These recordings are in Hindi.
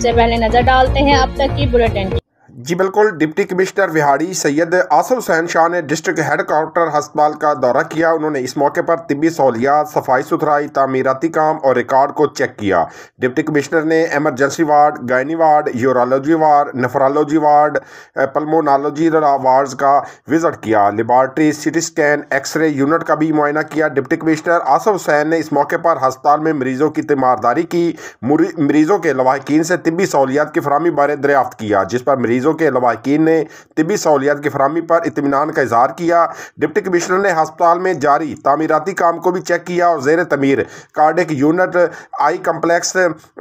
सबसे पहले नजर डालते हैं अब तक की बुलेटिन। जी बिल्कुल। डिप्टी कमिश्नर विहाड़ी सैयद आसिफ हुसैन शाह ने डिस्ट्रिक्ट हेडक्वार्टर अस्पताल का दौरा किया। उन्होंने इस मौके पर तिब्बी सहूलियात, सफाई सुथराई, तामीराती काम और रिकॉर्ड को चेक किया। डिप्टी कमिश्नर ने emergency ward, gynae ward, urology ward, nephrology ward, pulmonology wards का विजिट किया। Laboratory, CT scan, X ray unit का भी मुआयना किया। डिप्टी कमिश्नर आसिफ हुसैन ने इस मौके पर अस्पताल में मरीजों की तीमारदारी की, मरीजों के लवाहिकीन से तिब्बी सहूलियात की फराहमी बारे दरियाफ्त किया, जिस पर मरीजों के लवाहिकीन ने तिब्बी सहूलियात की फराहमी पर इत्मीनान का इजहार किया। डिप्टी कमिश्नर ने अस्पताल में जारी तामीराती काम को भी चेक किया और जेर तमीर कार्डिक यूनिट, आई कम्प्लेक्स,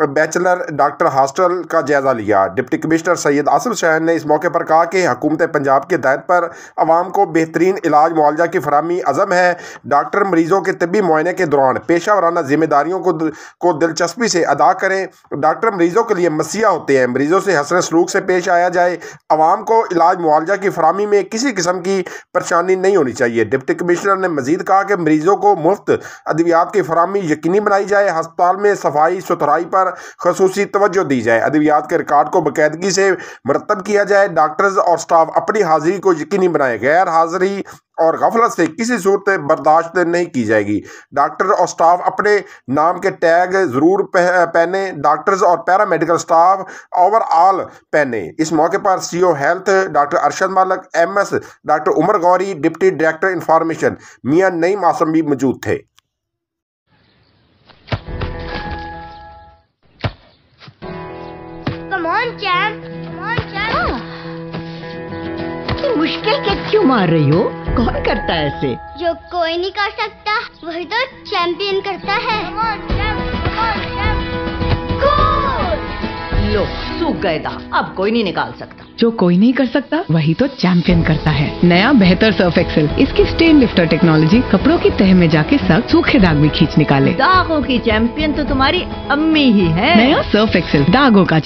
बैचलर डॉक्टर हॉस्टल का जायजा लिया। डिप्टी कमिश्नर सैयद आसिफ हुसैन ने इस मौके पर कहा कि हुकूमत पंजाब की हिदायत पर आवाम को बेहतरीन इलाज मुआवजा की फराहमी अज़म है। डॉक्टर मरीजों के तिब्बी मुआयने के दौरान पेशा वराना जिम्मेदारियों को दिलचस्पी से अदा करें। डॉक्टर मरीजों के लिए मसीहा होते हैं। मरीजों से हसन सलूक से पेश आया जाए। अवाम को इलाज मुआवजा की फराहमी में किसी किस्म की परेशानी नहीं होनी चाहिए। डिप्टी कमिश्नर ने मजीद कहा कि मरीजों को मुफ्त अद्वियात की फराहमी यकीनी बनाई जाए। अस्पताल में सफाई सुथराई पर खसूसी तवज्जो दी जाए। अद्वियात के रिकॉर्ड को बाकायदगी से मरतब किया जाए। डॉक्टर्स और स्टाफ अपनी हाजिरी को यकीनी बनाए। गैर हाजिरी और गफलत से किसी सूरत बर्दाश्त नहीं की जाएगी। डॉक्टर और स्टाफ अपने नाम के टैग ज़रूर पहने। डॉक्टर्स और पैरामेडिकल स्टाफ ओवरऑल पहने। इस मौके पर CO health doctor Arshad Malik, MS doctor Umar Gauri, deputy director information Mian Naeem Asim भी मौजूद थे। मुश्किल के क्यों मार रही हो? कौन करता है ऐसे? जो कोई नहीं कर सकता वही तो चैंपियन करता है। लो सूख गए दाग, अब कोई नहीं निकाल सकता। जो कोई नहीं कर सकता वही तो चैंपियन करता है। नया बेहतर सर्फ एक्सेल, इसकी स्टेन लिफ्टर टेक्नोलॉजी कपड़ों की तह में जाके सख्त सूखे दाग भी खींच निकाले। दागों की चैंपियन तो तुम्हारी अम्मी ही है। नया सर्फ एक्सेल दागों का